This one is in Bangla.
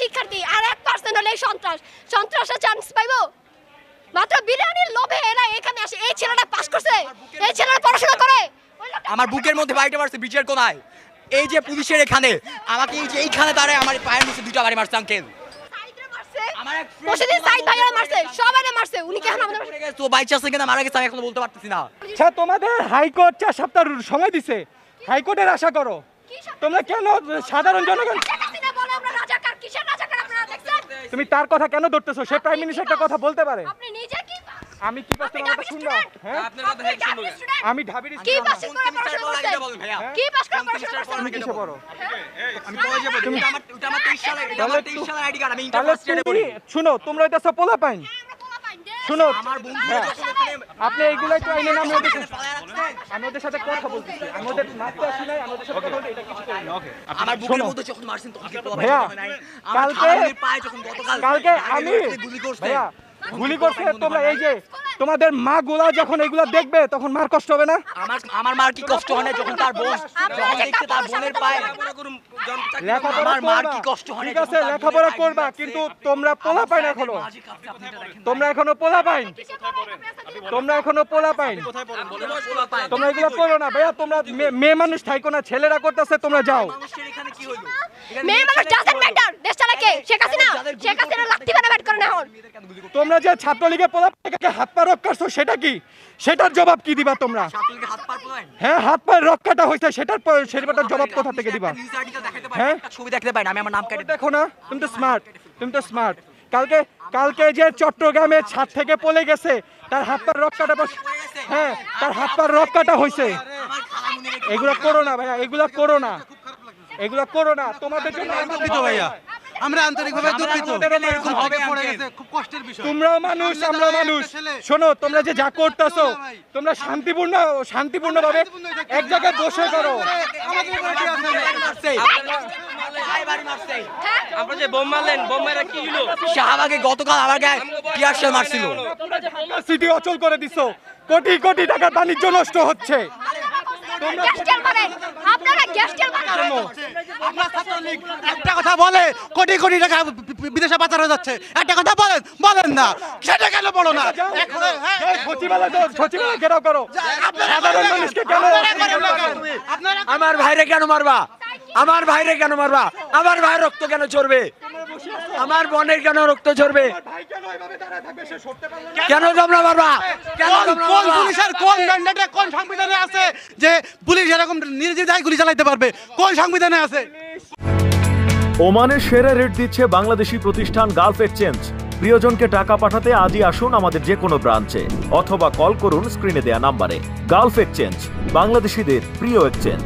শিক্ষার্থী আর 1% হলে সন্ত্রাসের চান্স পাইবো। মাত্র বিরিয়ানির লোভে এরা এখানে আসে। এই ছেলেটা পাস করছে, এই ছেলেটা পড়াশোনা করে। আমার বুকের মধ্যে বাড়িটা মারছে ব্রিজের কোনায়। এই যে পুলিশের এখানে আমাকে এই যে এইখানে দাঁড়ায় আমার পায়ের নিচে দুইটা বাড়ি মারছে আঙ্কেল। প্রতিদিন সাইদ ভাইরা মারছে, সবাইরে মারছে। উনি কেন আমাদের তো বাইক চাষে কিনা মারা গেছে আমি এখনো বলতে পারতেছি না। আচ্ছা তোমাদের হাইকোর্ট 4 সপ্তাহ সময় দিছে, হাইকোর্টের আশা করো। তোমরা কেন সাধারণ জনগণ তুমি তার কথা কেন ধরতেছো? সে প্রাইম মিনিস্টার একটা কথা বলতে পারে। আপনি নিজে কি আমি কি পাস তোমার কথা শুনবো? হ্যাঁ আমি ঢাবির কি পাস করে পড়াশোনা করতে? কি পাস করে পড়াশোনা করতে? তুমি কিসে পড়ো? আমি কলেজে পড়ি। ওটা আমার 23 সালের আইডি কার্ড। আমি ইন্টার তাহলে ফার্স্ট ইয়ারে পড়ি। শুনো তোমরা হইতাছো পোলা পাইন। শুনো আমার বন্ধু হ্যাঁ, যখন ওখানে আপনি এইগুলো একটু আইনে নাম আমি ওদের সাথে কথা বলতেছি। আমি ওদের মারতে আসি নাই, আমি ওদের সাথে কথা বলতে এটা কিছু করি না। আমার বুকের মধ্যে যখন মারছেন তখন কি পোলা ভাইয়া, কালকে পায়ে যখন কালকে আমি গুলি করছে ভাইয়া গুলি করছে। তোমরা এই যে তোমাদের মা গুলা যখন এগুলা দেখবে তখন মার কষ্ট হবে না? আমার মার কি কষ্ট হয় না যখন তার বোন যখন দেখছে তার বোনের পায়ে লেখাপড়া আমার মার করবা, কি কষ্ট হয় না ঠিক আছে লেখাপড়া করবা, কিন্তু তোমরা পোলা পাইন এখনো। তোমরা এখনো পোলা পাইন, তোমরা এখনো পোলা পাইন। তোমরা এগুলো করো না ভাইয়া। তোমরা মেয়ে মানুষ থাইকো না, ছেলেরা করতেছে, তোমরা যাও। মেয়ে মানুষ ডাজন্ট ম্যাটার। দেশ চালায় কে? শেখ হাসিনা। শেখ হাসিনা লাঠি বানা ব্যাট করে না এখন। তোমরা যে ছাত্রলীগে পোলা পাইকে হাত পা রক করছো সেটা কি? সেটার জবাব কি দিবা তোমরা? হ্যাঁ হাত পা রক কাটা হইছে, সেটার জবাব কোথা থেকে দিবা? হ্যাঁ ছবি দেখতে পাই না, আমি আমার নাম কেটে দেখো না, তুমি তো স্মার্ট, তুমি তো স্মার্ট। কালকে যে চট্টগ্রামের ছাদ থেকে পড়ে গেছে তার হাত পা রক কাটা, হ্যাঁ তার হাত পা রক কাটা হইছে। এগুলা করো না ভাইয়া, এগুলা করো না, এগুলা করো না। তোমাদের জন্য দুঃখিত ভাইয়া, আমরা আন্তরিকভাবে দুঃখিত। এরকম হবে পড়ে গেছে, খুব কষ্টের বিষয়। তোমরাও মানুষ, আমরা মানুষ। শোনো তোমরা যে যা করতেছো তোমরা শান্তিপূর্ণ ভাবে এক জায়গায় বসে করো। আপনারা যে বোম মারলেন, বোম মারা কি হলো? শাহবাগে গতকাল আমার গায়ে টিয়ার শেল মারছিল। সিটি অচল করে দিছো, কোটি কোটি টাকা বাণিজ্য নষ্ট হচ্ছে। গ্যাস্টেল মারেন, আপনারা গ্যাস্টেল মারেন। আমরা ছাত্রলীগ একটা কথা বলে কোটি কোটি টাকা বিদেশে পাচার হয়ে যাচ্ছে, একটা কথা বলেন না, সেটা কেন বলো না? সচিবালয় ঘেরাও করো। সাধারণ মানুষকে কেন? আমার ভাইরে কেন মারবা? আমার ভাইরে কেন মারবা? আমার ভাইয়ের রক্ত কেন ঝরবে? আমার বোনের কেন রক্ত ঝরবে? কেন তোমরা মারবা? কোন পুলিশের কোন ম্যান্ডেটে কোন সংবিধানে আছে যে পুলিশ এরকম নির্দ্বিধায় গুলি চালাতে পারবে? কোন সংবিধানে আছে? ওমানের সেরা রেট দিচ্ছে বাংলাদেশি প্রতিষ্ঠান গালফ এক্সচেঞ্জ। প্রিয়জনকে টাকা পাঠাতে আজই আসুন আমাদের যে কোনো ব্রাঞ্চে অথবা কল করুন স্ক্রিনে দেয়া নাম্বারে। গালফ এক্সচেঞ্জ, বাংলাদেশিদের প্রিয় এক্সচেঞ্জ।